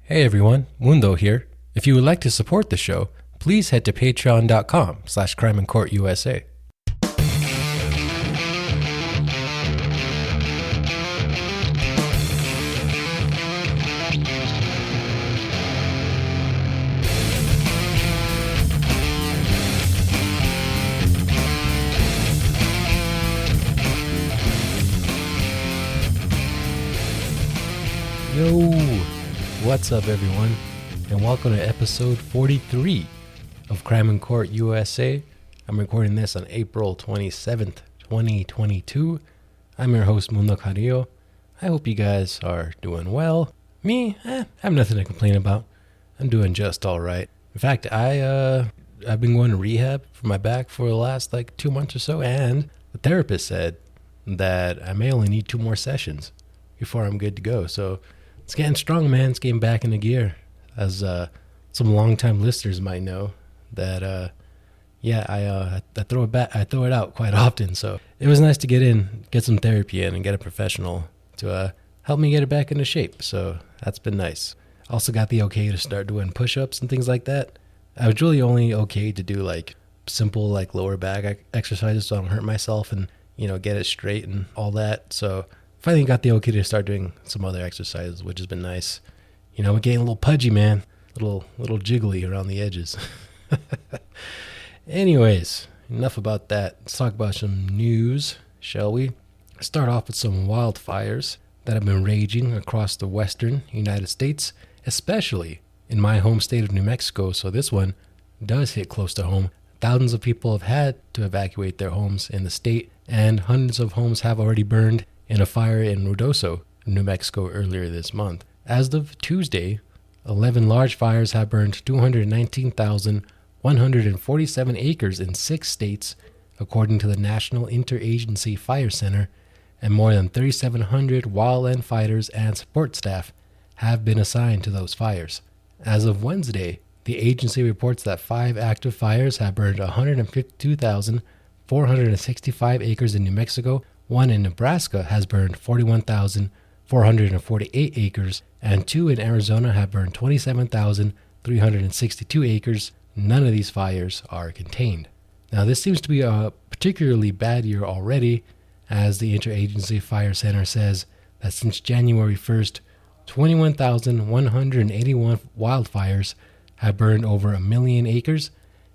Hey everyone, Mundo here. If you would like to support the show, please head to patreon.com/crimeandcourtusa. Yo, what's up everyone, and welcome to episode 43 of Crime and Court USA. I'm recording this on April 27th, 2022. I'm your host, Mundo Carrillo. I hope you guys are doing well. Me, I have nothing to complain about. I'm doing just alright. In fact, I've been going to rehab for my back for the last 2 months or so, and the therapist said that I may only need 2 more sessions before I'm good to go. So it's getting strong, man. It's getting back into gear. As some longtime listeners might know, that I throw it out quite often. So it was nice to get some therapy in, and get a professional to help me get it back into shape. So that's been nice. Also got the okay to start doing push-ups and things like that. I was really only okay to do simple lower back exercises so I don't hurt myself and get it straight and all that. So finally got the okay to start doing some other exercises, which has been nice. I'm getting a little pudgy, man. Little jiggly around the edges. Anyways, enough about that. Let's talk about some news, shall we? Start off with some wildfires that have been raging across the western United States, especially in my home state of New Mexico. So this one does hit close to home. Thousands of people have had to evacuate their homes in the state, and hundreds of homes have already burned in a fire in Ruidoso, New Mexico, earlier this month. As of Tuesday, 11 large fires have burned 219,147 acres in 6 states, according to the National Interagency Fire Center, and more than 3,700 wildland fighters and support staff have been assigned to those fires. As of Wednesday, the agency reports that 5 active fires have burned 152,465 acres in New Mexico. One in Nebraska has burned 41,448 acres, and 2 in Arizona have burned 27,362 acres. None of these fires are contained. Now, this seems to be a particularly bad year already, as the Interagency Fire Center says that since January 1st, 21,181 wildfires have burned over 1 million acres,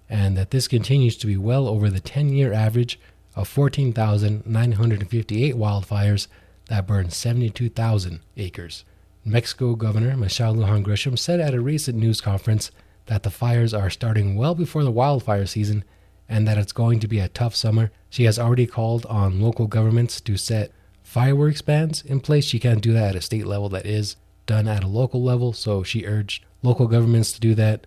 and that this continues to be well over the 10-year average of 14,958 wildfires that burned 72,000 acres. Mexico Governor Michelle Lujan Grisham said at a recent news conference that the fires are starting well before the wildfire season and that it's going to be a tough summer. She has already called on local governments to set fireworks bans in place. She can't do that at a state level. That is done at a local level, so she urged local governments to do that.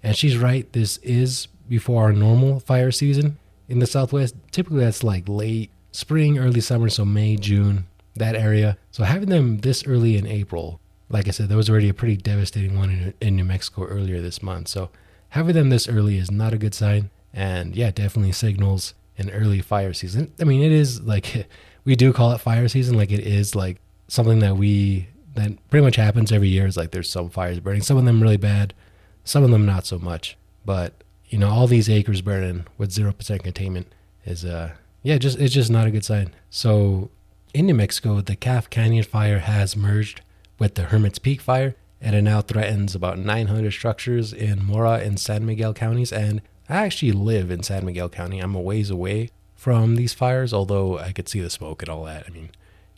And she's right, this is before our normal fire season. In the Southwest, typically that's late spring, early summer, so May, June, that area. So having them this early in April, like I said, there was already a pretty devastating one in New Mexico earlier this month. So having them this early is not a good sign. And yeah, definitely signals an early fire season. I mean, it is we do call it fire season. It is something that pretty much happens every year. Is there's some fires burning, some of them really bad, some of them not so much. But all these acres burning with 0% containment is, it's just not a good sign. So in New Mexico, the Calf Canyon fire has merged with the Hermit's Peak fire, and it now threatens about 900 structures in Mora and San Miguel counties. And I actually live in San Miguel County. I'm a ways away from these fires, although I could see the smoke and all that. I mean,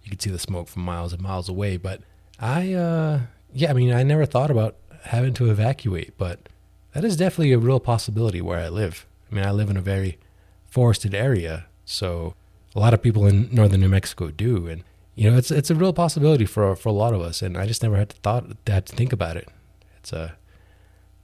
you could see the smoke from miles and miles away. But I never thought about having to evacuate, but that is definitely a real possibility where I live. I mean, I live in a very forested area, so a lot of people in northern New Mexico do, and it's a real possibility for a lot of us. And I just never had to think about it. It's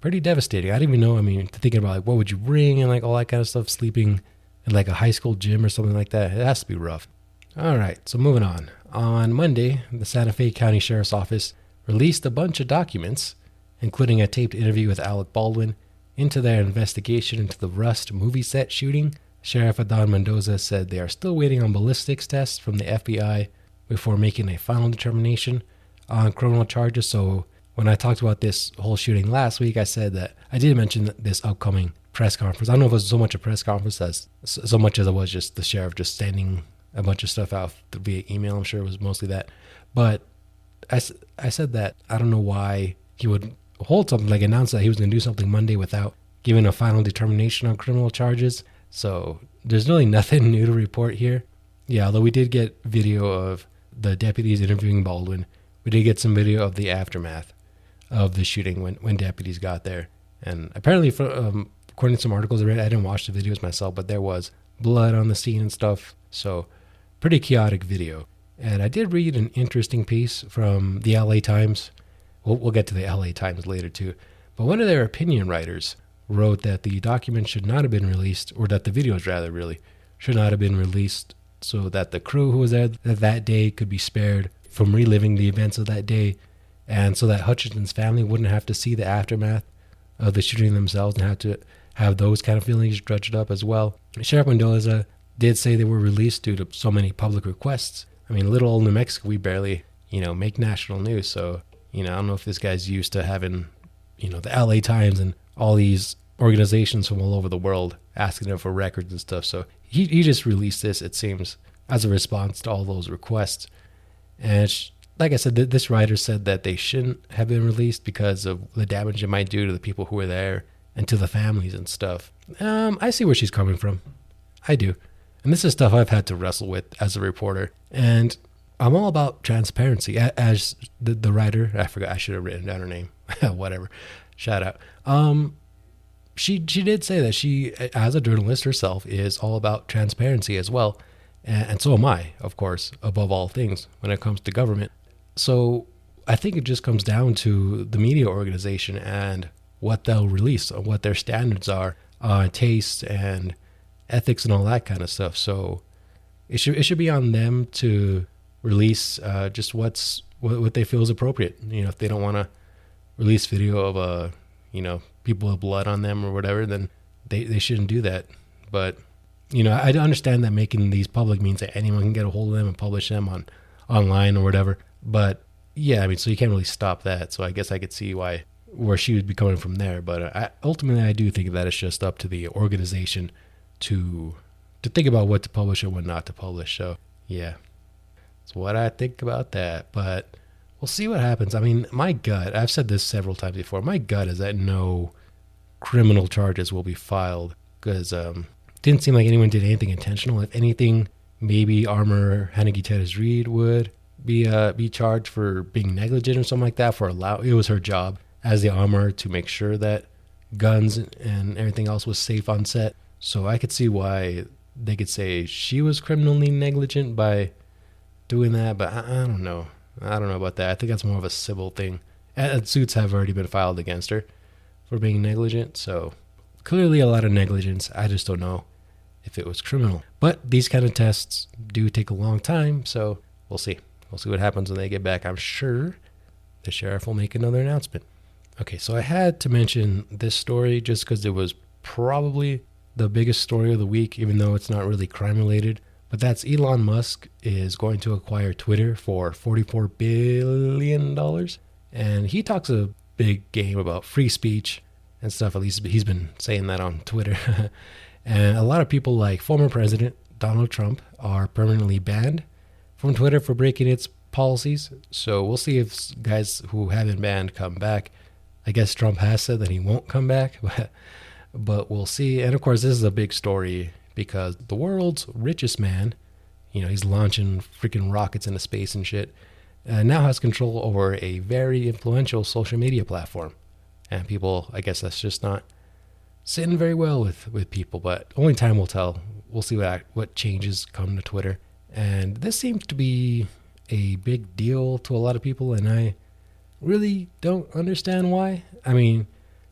pretty devastating. I didn't even know. I mean, thinking about what would you bring and all that kind of stuff. Sleeping in a high school gym or something like that. It has to be rough. All right, so moving on. On Monday, the Santa Fe County Sheriff's Office released a bunch of documents, including a taped interview with Alec Baldwin, into their investigation into the Rust movie set shooting. Sheriff Adon Mendoza said they are still waiting on ballistics tests from the FBI before making a final determination on criminal charges. So when I talked about this whole shooting last week, I said that I did mention this upcoming press conference. I don't know if it was so much a press conference as so much as it was just the sheriff just sending a bunch of stuff out via email. I'm sure it was mostly that. But I said that I don't know why he would hold something, like announce that he was going to do something Monday without giving a final determination on criminal charges. So there's really nothing new to report here. Yeah, although we did get video of the deputies interviewing Baldwin. We did get some video of the aftermath of the shooting when deputies got there. And apparently, according to some articles I read, I didn't watch the videos myself, but there was blood on the scene and stuff. So pretty chaotic video. And I did read an interesting piece from the LA Times. We'll get to the LA Times later too. But one of their opinion writers wrote that the document should not have been released, or that the videos rather really should not have been released, so that the crew who was there that day could be spared from reliving the events of that day, and so that Hutchinson's family wouldn't have to see the aftermath of the shooting themselves and have to have those kind of feelings dredged up as well. Sheriff Mendoza did say they were released due to so many public requests. I mean, little old New Mexico, we barely, make national news. So, I don't know if this guy's used to having, the LA Times and all these organizations from all over the world asking him for records and stuff. So he just released this, it seems, as a response to all those requests. And like I said, this writer said that they shouldn't have been released because of the damage it might do to the people who were there and to the families and stuff. I see where she's coming from. I do. And this is stuff I've had to wrestle with as a reporter. And I'm all about transparency. As the writer, I forgot, I should have written down her name. Whatever. Shout out. She did say that she, as a journalist herself, is all about transparency as well. And so am I, of course, above all things when it comes to government. So I think it just comes down to the media organization and what they'll release, what their standards are, taste and ethics and all that kind of stuff. So it should be on them to release just what they feel is appropriate. If they don't want to release video of people with blood on them or whatever, then they shouldn't do that. But I understand that making these public means that anyone can get a hold of them and publish them online or whatever. But yeah, so you can't really stop that. So I guess I could see where she would be coming from there. But ultimately, I do think that it's just up to the organization to think about what to publish and what not to publish. So yeah, that's what I think about that. But we'll see what happens. My gut, I've said this several times before, my gut is that no criminal charges will be filed because didn't seem like anyone did anything intentional. If anything, maybe Armor Hannigy Reed would be charged for being negligent or something like that. It was her job as the armor to make sure that guns and everything else was safe on set. So I could see why they could say she was criminally negligent by doing that, but I don't know. I don't know about that. I think that's more of a civil thing. And suits have already been filed against her for being negligent. So clearly a lot of negligence. I just don't know if it was criminal. But these kind of tests do take a long time. So we'll see. We'll see what happens when they get back. I'm sure the sheriff will make another announcement. Okay, so I had to mention this story just because it was probably the biggest story of the week, even though it's not really crime related. But that's Elon Musk is going to acquire Twitter for $44 billion. And he talks a big game about free speech and stuff. At least he's been saying that on Twitter. And a lot of people like former President Donald Trump are permanently banned from Twitter for breaking its policies. So we'll see if guys who have been banned come back. I guess Trump has said that he won't come back, but we'll see. And of course, this is a big story because the world's richest man, he's launching freaking rockets into space and shit, now has control over a very influential social media platform. And people, I guess that's just not sitting very well with people, but only time will tell. We'll see what changes come to Twitter. And this seems to be a big deal to a lot of people, and I really don't understand why.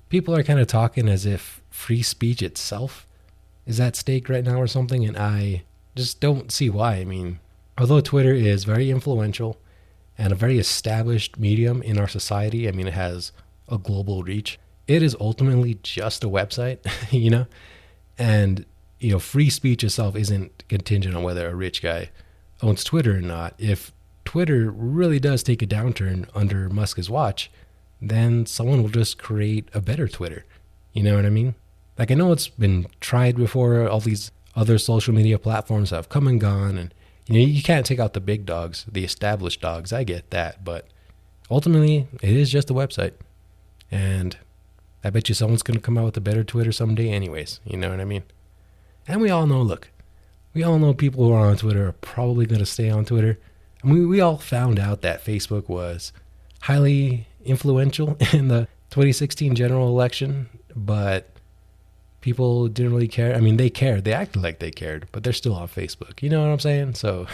People are kind of talking as if free speech itself is at stake right now or something, and I just don't see why. Although Twitter is very influential and a very established medium in our society, it has a global reach. It is ultimately just a website, and, free speech itself isn't contingent on whether a rich guy owns Twitter or not. If Twitter really does take a downturn under Musk's watch, then someone will just create a better Twitter. You know what I mean? Like, I know it's been tried before. All these other social media platforms have come and gone, and you can't take out the big dogs, the established dogs. I get that, but ultimately, it is just a website, and I bet you someone's going to come out with a better Twitter someday anyways. You know what I mean? And we all know, look, we all know people who are on Twitter are probably going to stay on Twitter. And we all found out that Facebook was highly influential in the 2016 general election, but people didn't really care. I mean, they cared. They acted like they cared, but they're still on Facebook. You know what I'm saying? So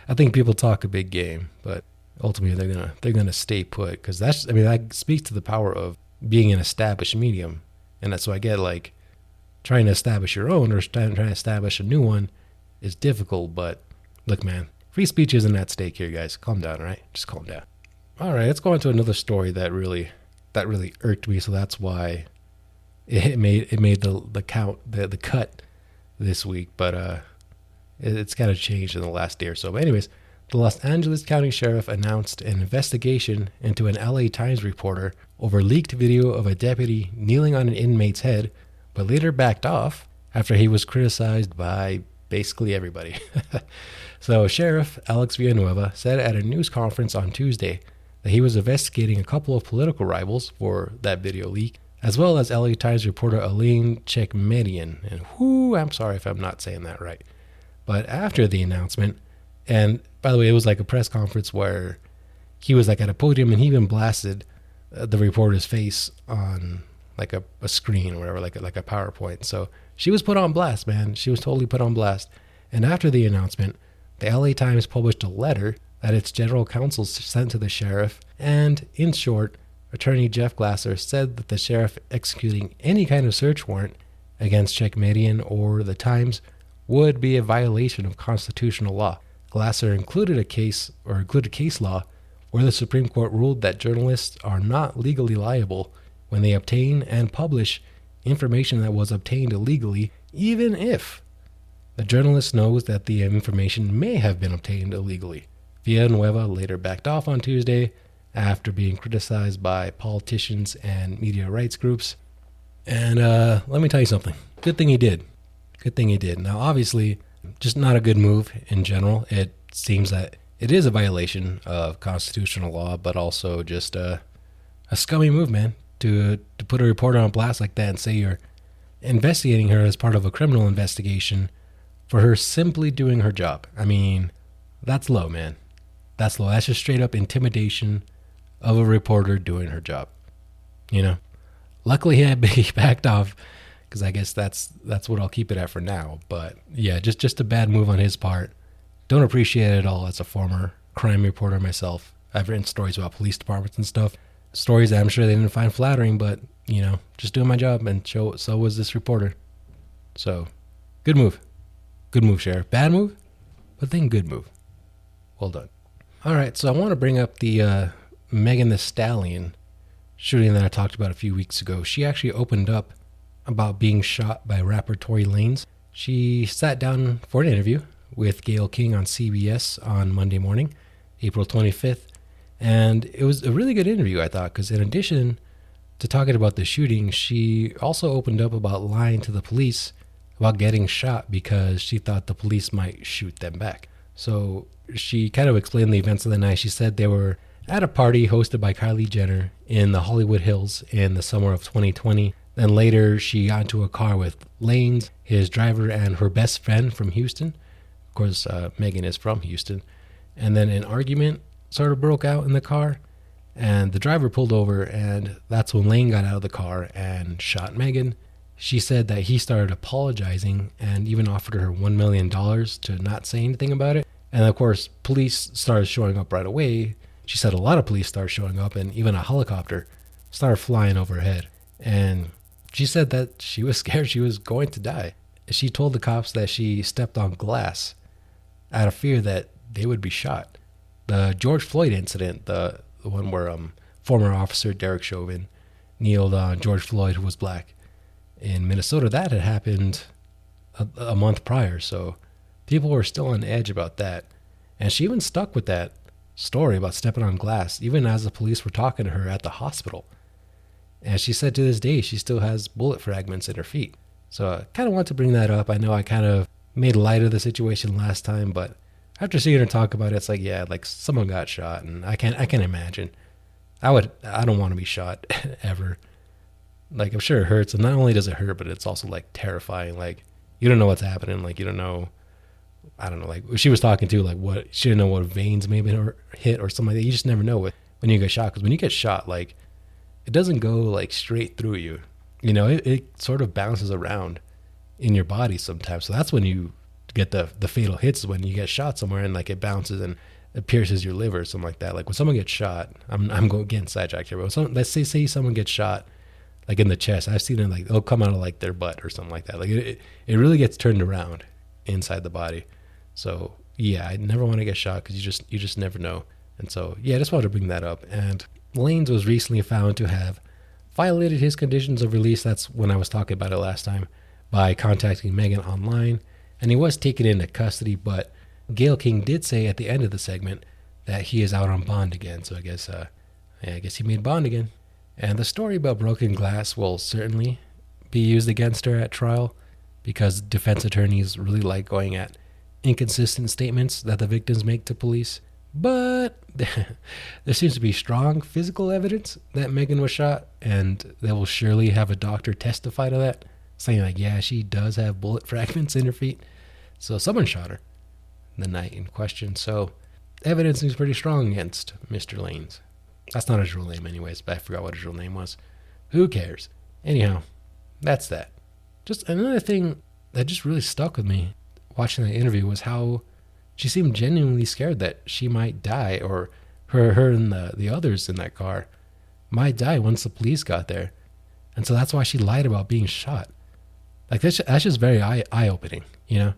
I think people talk a big game, but ultimately they're gonna stay put, because that speaks to the power of being an established medium. And that's why I get, like, trying to establish your own or trying to establish a new one is difficult. But look, man, free speech isn't at stake here, guys. Calm down, all right? Just calm down. All right, let's go on to another story that really irked me. So that's why it made the cut this week. But it's kind of changed in the last day or so. But anyways, the Los Angeles County Sheriff announced an investigation into an LA Times reporter over leaked video of a deputy kneeling on an inmate's head, but later backed off after he was criticized by basically everybody. So Sheriff Alex Villanueva said at a news conference on Tuesday that he was investigating a couple of political rivals for that video leak, as well as LA Times reporter Elaine Chekmedian. And I'm sorry if I'm not saying that right. But after the announcement, and by the way, it was like a press conference where he was like at a podium, and he even blasted the reporter's face on like a screen or whatever, like a PowerPoint. So she was put on blast, man. She was totally put on blast. And after the announcement, the LA Times published a letter that its general counsel sent to the sheriff. And in short, Attorney Jeff Glasser said that the sheriff executing any kind of search warrant against Chekmedian or the Times would be a violation of constitutional law. Glasser included case law where the Supreme Court ruled that journalists are not legally liable when they obtain and publish information that was obtained illegally, even if the journalist knows that the information may have been obtained illegally. Villanueva later backed off on Tuesday after being criticized by politicians and media rights groups. And let me tell you something. Good thing he did. Now, obviously, just not a good move in general. It seems that it is a violation of constitutional law, but also just a scummy move, man, to put a reporter on blast like that and say you're investigating her as part of a criminal investigation for her simply doing her job. I mean, that's low, man. That's low. That's just straight up intimidation of a reporter doing her job. You know? Luckily, he backed off, because I guess that's what I'll keep it at for now. But yeah, just a bad move on his part. Don't appreciate it at all as a former crime reporter myself. I've written stories about police departments and stuff. Stories that I'm sure they didn't find flattering, but, just doing my job, and so was this reporter. So, good move. Good move, Sheriff. Bad move, but then good move. Well done. All right, so I want to bring up the Megan Thee Stallion shooting that I talked about a few weeks ago. She actually opened up about being shot by rapper Tory Lanez. She sat down for an interview with Gayle King on CBS on Monday morning, April 25th. And it was a really good interview, I thought, because in addition to talking about the shooting, she also opened up about lying to the police about getting shot because she thought the police might shoot them back. So she kind of explained the events of the night. She said they were at a party hosted by Kylie Jenner in the Hollywood Hills in the summer of 2020. Then later, she got into a car with Lanez, his driver, and her best friend from Houston. Of course, Megan is from Houston. And then an argument sort of broke out in the car, and the driver pulled over, and that's when Lane got out of the car and shot Megan. She said that he started apologizing and even offered her $1 million to not say anything about it. And of course, police started showing up right away. She said a lot of police started showing up, and even a helicopter started flying overhead. And she said that she was scared she was going to die. She told the cops that she stepped on glass out of fear that they would be shot. The George Floyd incident, the one where former officer Derek Chauvin kneeled on George Floyd, who was black, in Minnesota, that had happened a month prior. So people were still on edge about that. And she even stuck with that story about stepping on glass, even as the police were talking to her at the hospital. And she said to this day, she still has bullet fragments in her feet. So I kind of want to bring that up. I know I kind of made light of the situation last time, but after seeing her talk about it, it's like, yeah, like someone got shot, and I can imagine. I don't want to be shot ever. Like, I'm sure it hurts, and not only does it hurt, but it's also like terrifying. Like, you don't know what's happening. Like, you don't know. I don't know. Like, she was talking to, like, what she didn't know what veins maybe hit or something like that. You just never know when you get shot, because when you get shot, like, it doesn't go like straight through you. You know, it sort of bounces around in your body sometimes. So that's when you get the fatal hits, is when you get shot somewhere and like it bounces and it pierces your liver or something like that. Like when someone gets shot, I'm going getting sidetracked here, but let's say someone gets shot like in the chest. I've seen it like it'll come out of like their butt or something like that. Like it really gets turned around inside the body. So yeah, I never want to get shot because you just never know. And so yeah, I just wanted to bring that up. And Lanez was recently found to have violated his conditions of release. That's when I was talking about it last time, by contacting Megan online, and he was taken into custody. But Gayle King did say at the end of the segment that he is out on bond again. So I guess he made bond again. And the story about broken glass will certainly be used against her at trial, because defense attorneys really like going at inconsistent statements that the victims make to police. But there seems to be strong physical evidence that Megan was shot, and they will surely have a doctor testify to that, saying like, yeah, she does have bullet fragments in her feet. So someone shot her the night in question. So evidence seems pretty strong against Mr. Lanez. That's not his real name anyways, but I forgot what his real name was. Who cares? Anyhow, that's that. Just another thing that just really stuck with me watching that interview was how she seemed genuinely scared that she might die, or her and the others in that car might die once the police got there. And so that's why she lied about being shot. Like, that's just very eye-opening, you know?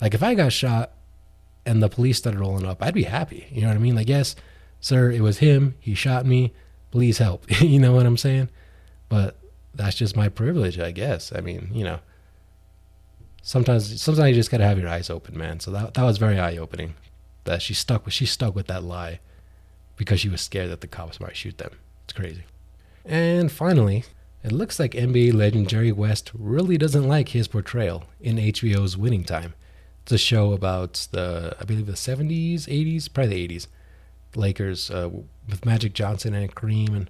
Like, if I got shot and the police started rolling up, I'd be happy. You know what I mean? Like, yes, sir, it was him. He shot me. Please help. You know what I'm saying? But that's just my privilege, I guess. I mean, you know. Sometimes you just gotta have your eyes open, man. So that was very eye-opening. That she stuck with that lie because she was scared that the cops might shoot them. It's crazy. And finally, it looks like NBA legend Jerry West really doesn't like his portrayal in HBO's Winning Time. It's a show about I believe the 70s, 80s, probably the 80s Lakers with Magic Johnson and Kareem and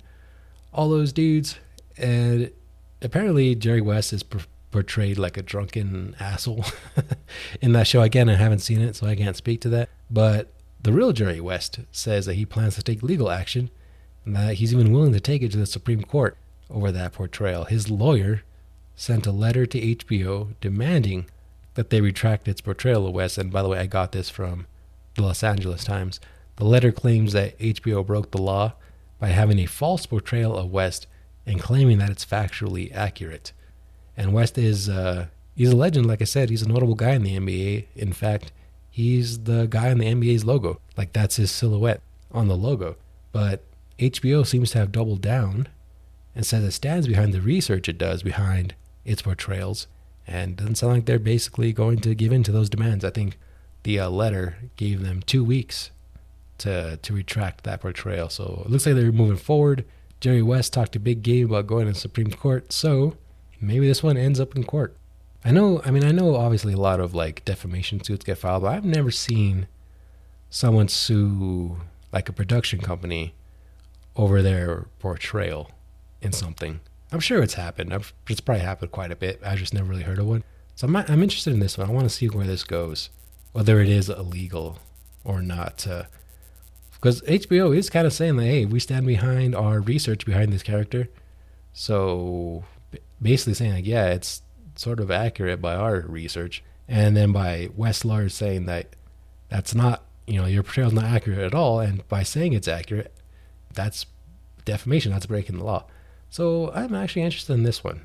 all those dudes. And apparently Jerry West is portrayed like a drunken asshole in that show. Again, I haven't seen it, so I can't speak to that. But the real Jerry West says that he plans to take legal action, and that he's even willing to take it to the Supreme Court over that portrayal. His lawyer sent a letter to HBO demanding that they retract its portrayal of West. And by the way, I got this from the Los Angeles Times. The letter claims that HBO broke the law by having a false portrayal of West and claiming that it's factually accurate. And West is he's a legend. Like I said, he's a notable guy in the NBA. In fact, he's the guy on the NBA's logo. Like, that's his silhouette on the logo. But HBO seems to have doubled down and says it stands behind the research it does behind its portrayals, and doesn't sound like they're basically going to give in to those demands. I think the letter gave them 2 weeks to retract that portrayal. So it looks like they're moving forward. Jerry West talked a big game about going to the Supreme Court, so maybe this one ends up in court. I know obviously a lot of like defamation suits get filed, but I've never seen someone sue like a production company over their portrayal in something. I'm sure it's happened. It's probably happened quite a bit. I just never really heard of one. So I'm interested in this one. I want to see where this goes, whether it is illegal or not. Because HBO is kind of saying that, hey, we stand behind our research behind this character. So basically saying like, yeah, it's sort of accurate by our research. And then by West lawyers saying that that's not, your portrayal is not accurate at all. And by saying it's accurate, that's defamation. That's breaking the law. So I'm actually interested in this one.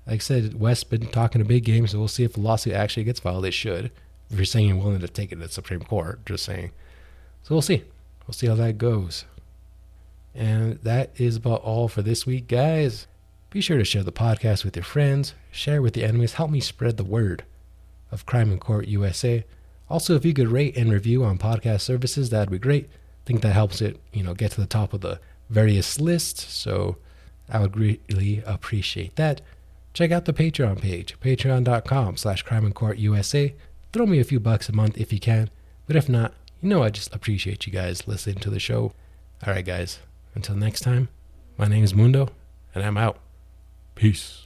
Like I said, West's been talking a big game, so we'll see if the lawsuit actually gets filed. It should. If you're saying you're willing to take it to the Supreme Court, just saying. So we'll see. We'll see how that goes. And that is about all for this week, guys. Be sure to share the podcast with your friends, share with your enemies, help me spread the word of Crime in Court USA. Also, if you could rate and review on podcast services, that'd be great. think that helps it, get to the top of the various lists. So I would really appreciate that. Check out the Patreon page, patreon.com/crimeandcourtusa. Throw me a few bucks a month if you can. But if not, I just appreciate you guys listening to the show. All right, guys. Until next time, my name is Mundo, and I'm out. Peace.